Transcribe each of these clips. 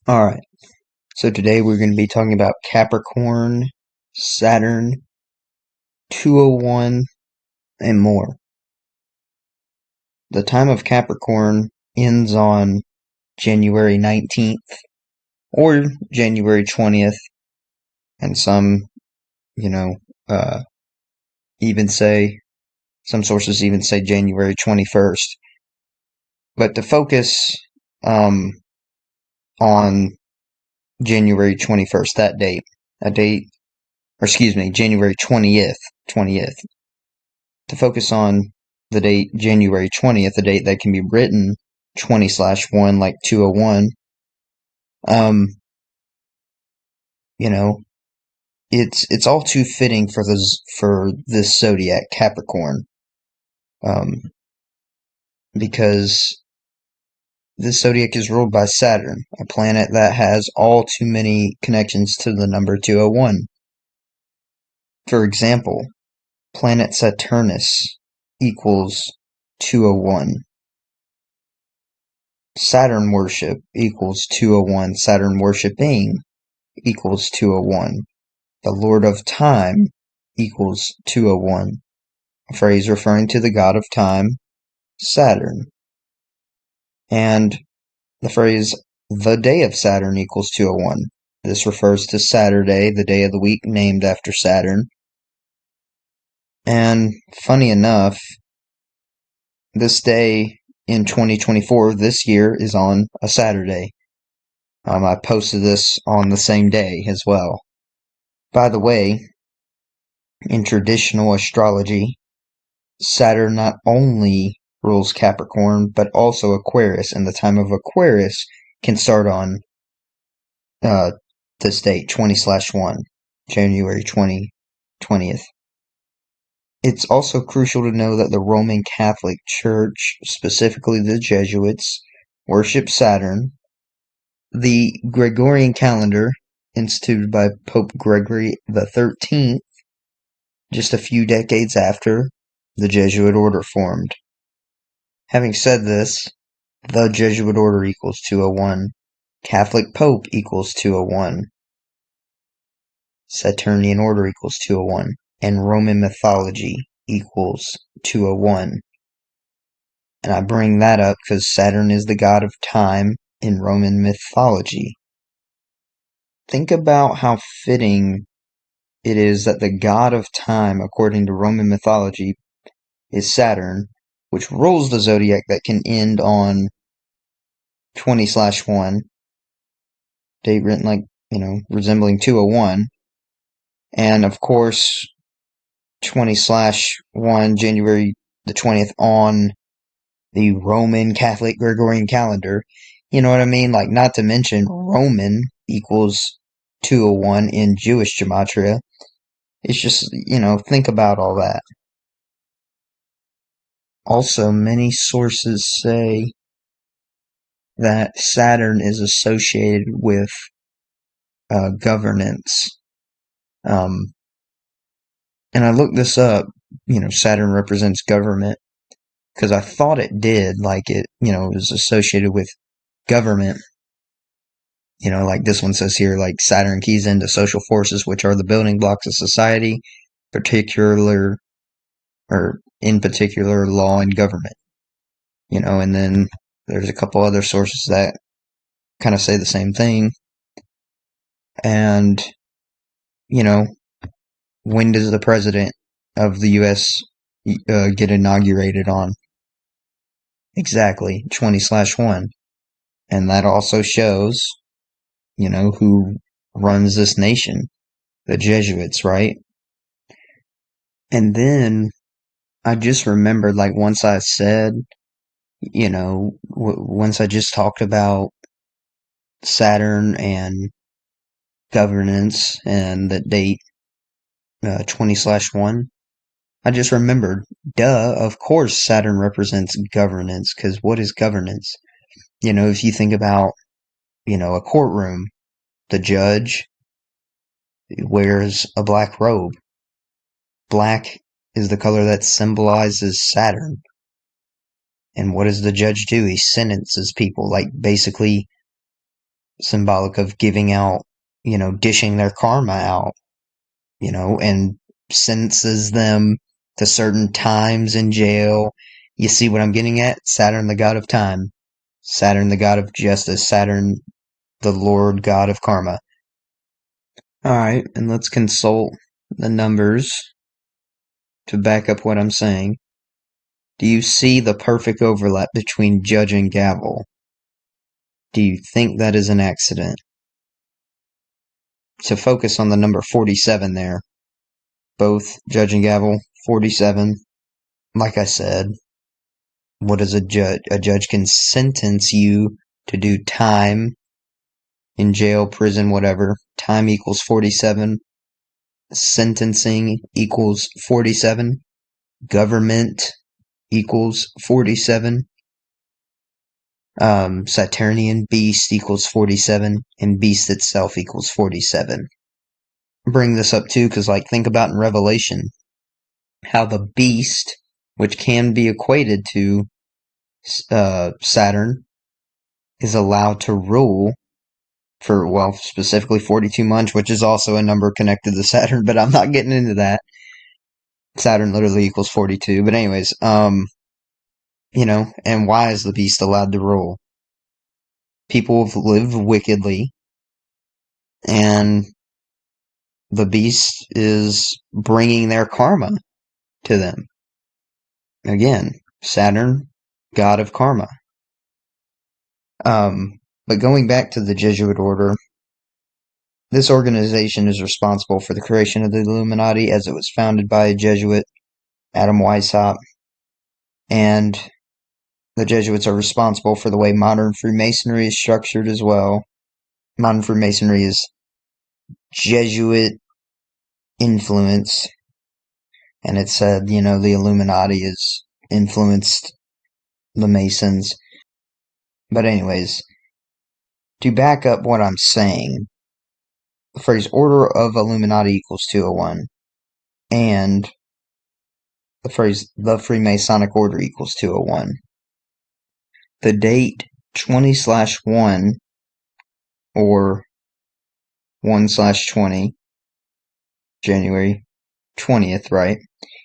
Alright, so today we're going to be talking about Capricorn, Saturn, 201, and more. The time of Capricorn ends on January 19th or January 20th, and some, even say, some sources even say January 21st. But to focus on January 21st, January 20th. To focus on the date January 20th, the date that can be written 20/1 like 201. It's all too fitting for this zodiac Capricorn. Because this zodiac is ruled by Saturn, a planet that has all too many connections to the number 201. For example, planet Saturnus equals 201. Saturn worship equals 201. Saturn worshiping equals 201. The Lord of Time equals 201. A phrase referring to the god of time, Saturn. And the phrase, the day of Saturn equals 201. This refers to Saturday, the day of the week named after Saturn. And funny enough, this day in 2024, this year, is on a Saturday. I posted this on the same day as well. By the way, in traditional astrology, Saturn not only rules Capricorn, but also Aquarius, and the time of Aquarius can start on this date, 20/1, January 20th. It's also crucial to know that the Roman Catholic Church, specifically the Jesuits, worship Saturn. The Gregorian calendar, instituted by Pope Gregory XIII, just a few decades after the Jesuit order formed. Having said this, the Jesuit order equals 201. Catholic Pope equals 201. Saturnian order equals 201. And Roman mythology equals 201. And I bring that up because Saturn is the god of time in Roman mythology. Think about how fitting it is that the god of time, according to Roman mythology, is Saturn, which rules the zodiac that can end on 20/1, date written resembling 201. And of course, 20/1, January the 20th, on the Roman Catholic Gregorian calendar. You know what I mean? Not to mention Roman equals 201 in Jewish gematria. It's just, think about all that. Also, many sources say that Saturn is associated with governance. And I looked this up. Saturn represents government because I thought it did, it was associated with government. Like this one says here, Saturn keys into social forces, which are the building blocks of society, in particular law and government. And then there's a couple other sources that kind of say the same thing. And, when does the president of the U.S. get inaugurated on? Exactly, 20/1. And that also shows, who runs this nation. The Jesuits, right? And then I just remembered, once I said, once I just talked about Saturn and governance and the date 20/1, I just remembered, of course Saturn represents governance, because what is governance? If you think about, a courtroom, the judge wears a black robe. Black is the color that symbolizes Saturn. And what does the judge do? He sentences people, basically symbolic of giving out, dishing their karma out, and sentences them to certain times in jail. You see what I'm getting at? Saturn, the god of time. Saturn, the god of justice. Saturn, the Lord God of karma. Alright, and let's consult the numbers to back up what I'm saying. Do you see the perfect overlap between judge and gavel? Do you think that is an accident? To focus on the number 47 there. Both judge and gavel, 47. Like I said, what is a judge? A judge can sentence you to do time in jail, prison, whatever. Time equals 47. Sentencing equals 47. Government equals 47. Saturnian beast equals 47. And beast itself equals 47. Bring this up too, because think about in Revelation how the beast, which can be equated to Saturn, is allowed to rule for, specifically 42 months, which is also a number connected to Saturn, but I'm not getting into that. Saturn literally equals 42, but anyways, and why is the beast allowed to rule? People have lived wickedly, and the beast is bringing their karma to them. Again, Saturn, god of karma. But going back to the Jesuit order, this organization is responsible for the creation of the Illuminati, as it was founded by a Jesuit, Adam Weishaupt, and the Jesuits are responsible for the way modern Freemasonry is structured as well. Modern Freemasonry is Jesuit influence, and it said, the Illuminati has influenced the Masons. But anyways, to back up what I'm saying, the phrase Order of Illuminati equals 201, and the phrase the Freemasonic Order equals 201. The date 20/1 or 1/20, January 20th, right,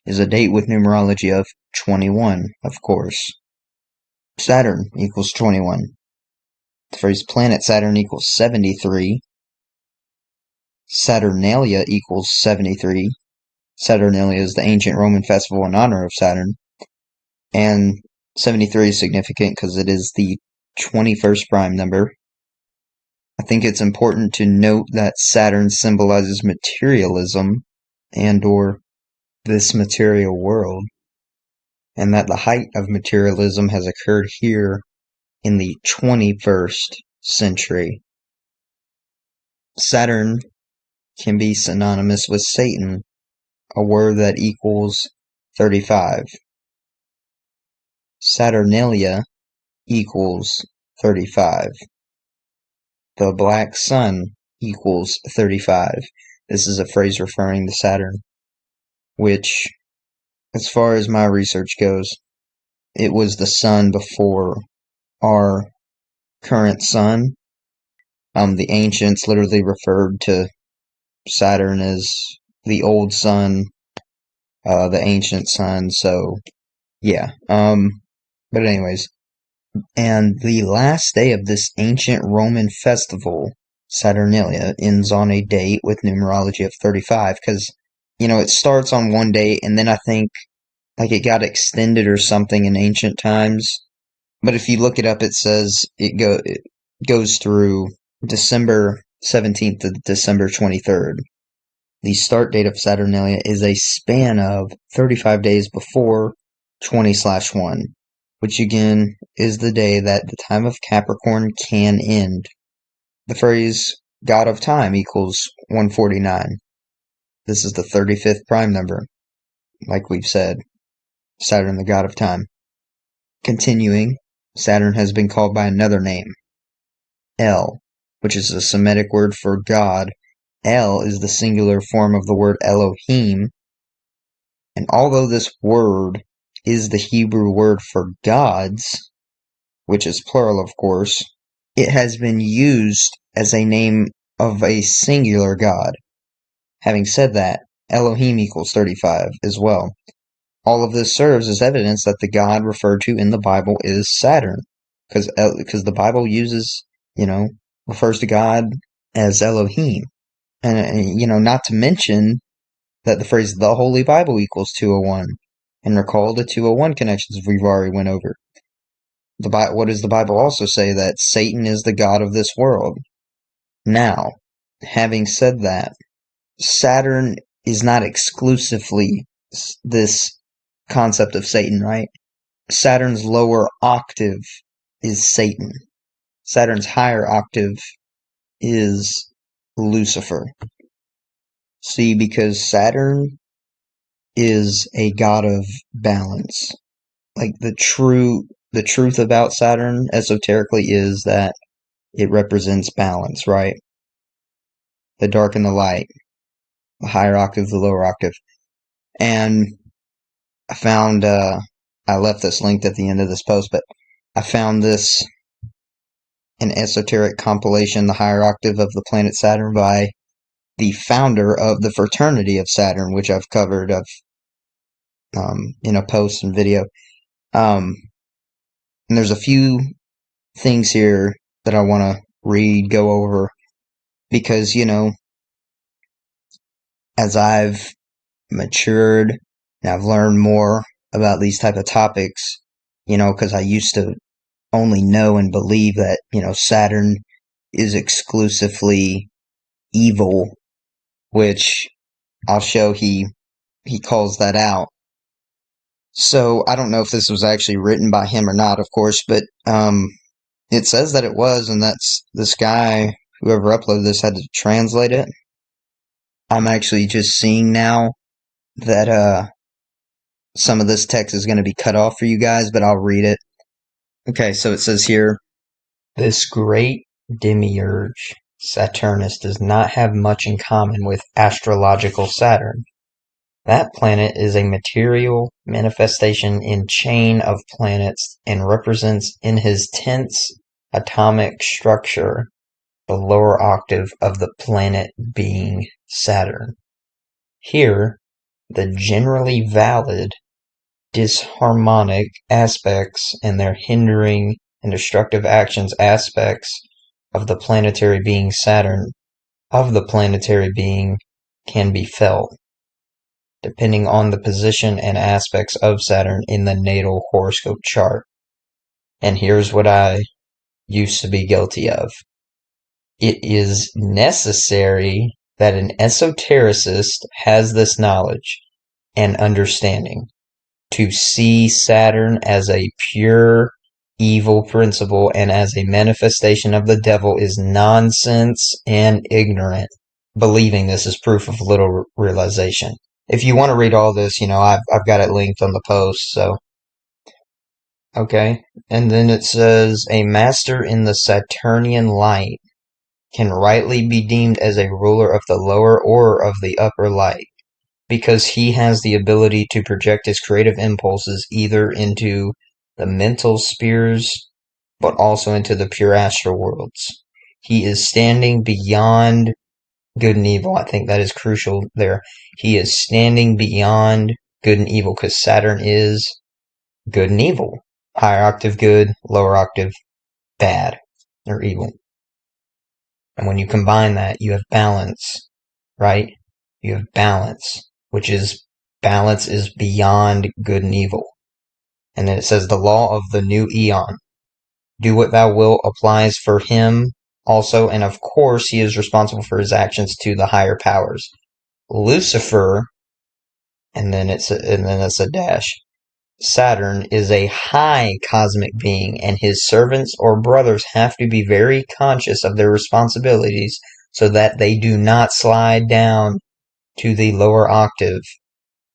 is a date with numerology of 21, of course. Saturn equals 21. The phrase planet Saturn equals 73. Saturnalia equals 73. Saturnalia is the ancient Roman festival in honor of Saturn. And 73 is significant because it is the 21st prime number. I think it's important to note that Saturn symbolizes materialism and/or this material world, and that the height of materialism has occurred here in the 21st century. Saturn can be synonymous with Satan, a word that equals 35. Saturnalia equals 35. The black sun equals 35. This is a phrase referring to Saturn, which, as far as my research goes, it was the sun before our current sun. The ancients literally referred to Saturn as the old sun, the ancient sun, so yeah. But anyways, and the last day of this ancient Roman festival, Saturnalia, ends on a date with numerology of 35, because, it starts on one day, and then I think, it got extended or something in ancient times. But if you look it up, it says it goes through December 17th to December 23rd. The start date of Saturnalia is a span of 35 days before 20/1, which again is the day that the time of Capricorn can end. The phrase God of Time equals 149. This is the 35th prime number, like we've said. Saturn, the god of time. Continuing, Saturn has been called by another name, El, which is a Semitic word for God. El is the singular form of the word Elohim, and although this word is the Hebrew word for gods, which is plural of course, it has been used as a name of a singular god. Having said that, Elohim equals 35 as well. All of this serves as evidence that the god referred to in the Bible is Saturn, because the Bible uses, refers to God as Elohim. And, not to mention that the phrase the Holy Bible equals 201. And recall the 201 connections we've already went over. What does the Bible also say? That Satan is the god of this world. Now, having said that, Saturn is not exclusively this concept of Satan, right? Saturn's lower octave is Satan. Saturn's higher octave is Lucifer. See, because Saturn is a god of balance. Like the truth about Saturn esoterically is that it represents balance, right? The dark and the light, the higher octave, the lower octave. And I found, I left this linked at the end of this post, but I found an esoteric compilation, The Higher Octave of the Planet Saturn, by the founder of the Fraternity of Saturn, which I've covered in a post and video. And there's a few things here that I want to go over, because, as I've matured and I've learned more about these type of topics, because I used to only know and believe that, Saturn is exclusively evil, which I'll show he calls that out. So I don't know if this was actually written by him or not, of course, but it says that it was, and that's this guy, whoever uploaded this, had to translate it. I'm actually just seeing now that some of this text is going to be cut off for you guys, but I'll read it. Okay, so it says here, this great demiurge, Saturnus, does not have much in common with astrological Saturn. That planet is a material manifestation in chain of planets and represents in his tense atomic structure the lower octave of the planet being Saturn. Here, the generally valid disharmonic aspects and their hindering and destructive actions aspects of the planetary being Saturn, of the planetary being, can be felt, depending on the position and aspects of Saturn in the natal horoscope chart. And here's what I used to be guilty of. It is necessary that an esotericist has this knowledge and understanding. To see Saturn as a pure evil principle and as a manifestation of the devil is nonsense and ignorant. Believing this is proof of little realization. If you want to read all this, I've got it linked on the post, so. Okay, and then it says, a master in the Saturnian light can rightly be deemed as a ruler of the lower or of the upper light, because he has the ability to project his creative impulses either into the mental spheres, but also into the pure astral worlds. He is standing beyond good and evil. I think that is crucial there. He is standing beyond good and evil, because Saturn is good and evil. Higher octave good, lower octave bad or evil. And when you combine that, you have balance, right? You have balance, which is balance is beyond good and evil. And then it says the law of the new eon. Do what thou wilt applies for him also, and of course he is responsible for his actions to the higher powers. Lucifer, and then it's a dash. Saturn is a high cosmic being, and his servants or brothers have to be very conscious of their responsibilities so that they do not slide down to the lower octave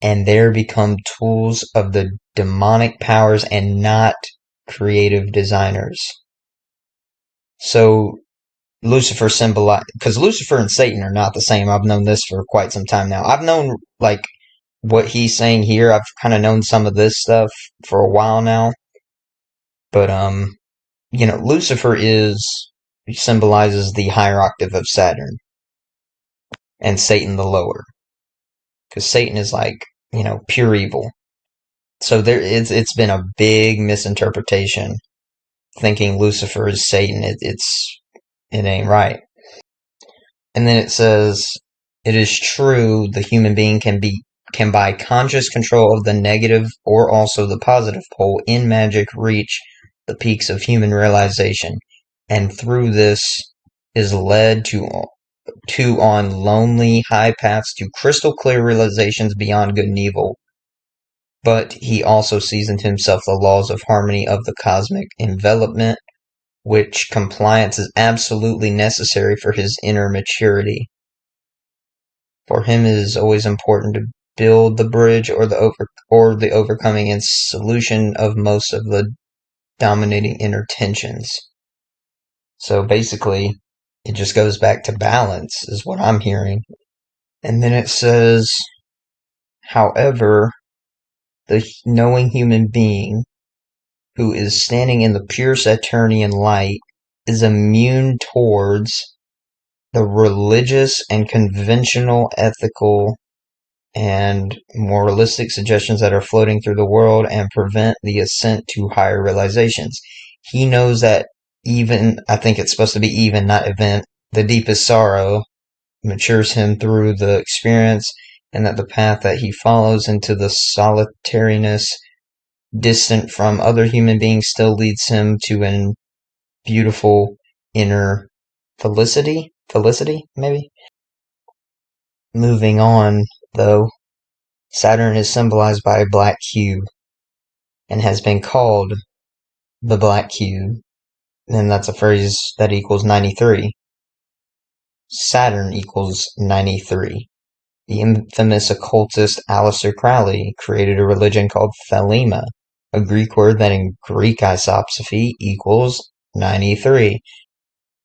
and there become tools of the demonic powers and not creative designers. So Lucifer symbolize, because Lucifer and Satan are not the same. I've known this for quite some time now. I've known what he's saying here. I've kind of known some of this stuff for a while now, but Lucifer symbolizes the higher octave of Saturn, and Satan the lower, because Satan is like, pure evil. So it's been a big misinterpretation thinking Lucifer is Satan. It ain't right. And then it says, it is true the human being can by conscious control of the negative or also the positive pole in magic reach the peaks of human realization, and through this is led to on lonely high paths to crystal clear realizations beyond good and evil. But he also sees into himself the laws of harmony of the cosmic envelopment, which compliance is absolutely necessary for his inner maturity. For him it is always important to build the bridge or the overcoming and solution of most of the dominating inner tensions. So basically, it just goes back to balance, is what I'm hearing. And then it says, however, the knowing human being who is standing in the pure Saturnian light is immune towards the religious and conventional ethical and moralistic suggestions that are floating through the world and prevent the ascent to higher realizations. He knows that I think it's supposed to be even, not event, the deepest sorrow matures him through the experience, and that the path that he follows into the solitariness distant from other human beings still leads him to an beautiful inner felicity, maybe? Moving on, though, Saturn is symbolized by a black cube and has been called the black cube, and that's a phrase that equals 93. Saturn equals 93. The infamous occultist Aleister Crowley created a religion called Thelema, a Greek word that in Greek isopsophy equals 93.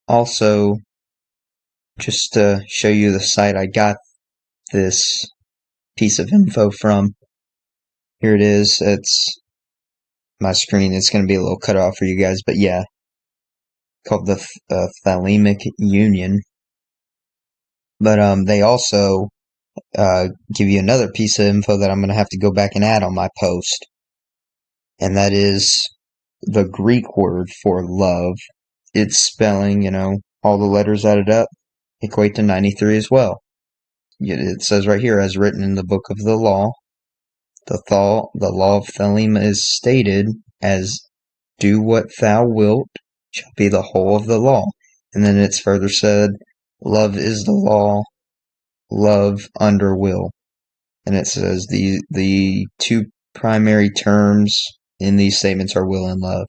Also, just to show you the site I got this piece of info from, here it is. It's my screen. It's going to be a little cut off for you guys, but yeah, called the Thelemic Union. But they also give you another piece of info that I'm going to have to go back and add on my post, and that is the Greek word for love. Its spelling, all the letters added up equate to 93 as well. It says right here, as written in the book of the law, the law of Thelema is stated as, do what thou wilt shall be the whole of the law. And then it's further said, love is the law, love under will. And it says the two primary terms in these statements are will and love.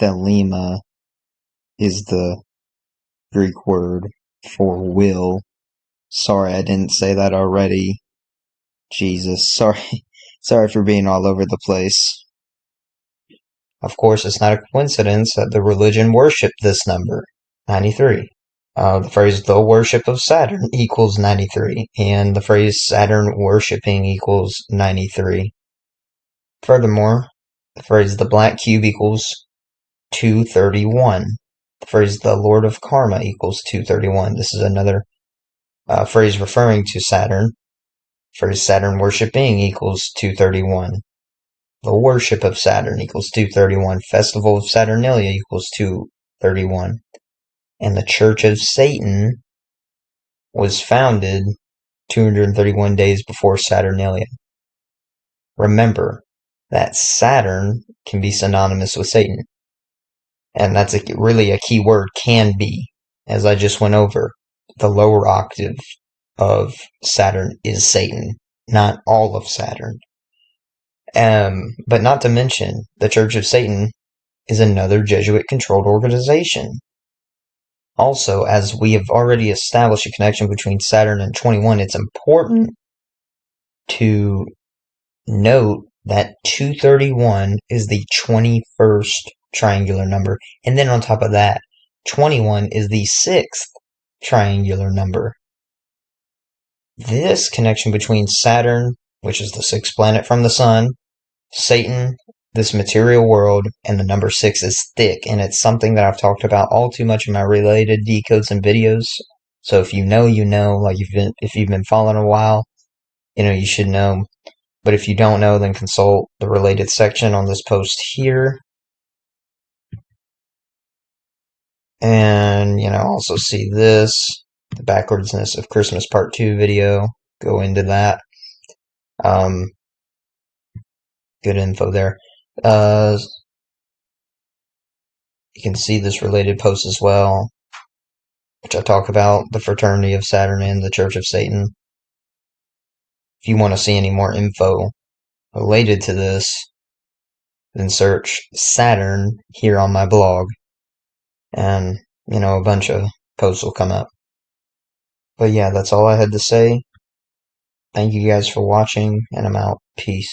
Thelema is the Greek word for will. Sorry, I didn't say that already. Jesus, sorry for being all over the place. Of course, it's not a coincidence that the religion worshipped this number, 93. The phrase the worship of Saturn equals 93, and the phrase Saturn worshipping equals 93. Furthermore, the phrase the black cube equals 231. The phrase the Lord of Karma equals 231. This is another phrase referring to Saturn. Phrase Saturn worshipping equals 231. The worship of Saturn equals 231. Festival of Saturnalia equals 231. And the Church of Satan was founded 231 days before Saturnalia. Remember that Saturn can be synonymous with Satan. And that's really a key word, can be, as I just went over. The lower octave of Saturn is Satan, not all of Saturn. But not to mention, the Church of Satan is another Jesuit-controlled organization. Also, as we have already established a connection between Saturn and 21, it's important to note that 231 is the 21st triangular number. And then on top of that, 21 is the 6th triangular number. This connection between Saturn, which is the 6th planet from the Sun, Satan, this material world, and the number 6 is thick, and it's something that I've talked about all too much in my related decodes and videos. So if you know, you know. Like if you've been following a while, you should know. But if you don't know, then consult the related section on this post here. And, also see this, the backwardsness of Christmas Part 2 video. Go into that. Good info there. You can see this related post as well, which I talk about the fraternity of Saturn and the Church of Satan. If you want to see any more info related to this, then search Saturn here on my blog, and, a bunch of posts will come up. But yeah, that's all I had to say. Thank you guys for watching, and I'm out. Peace.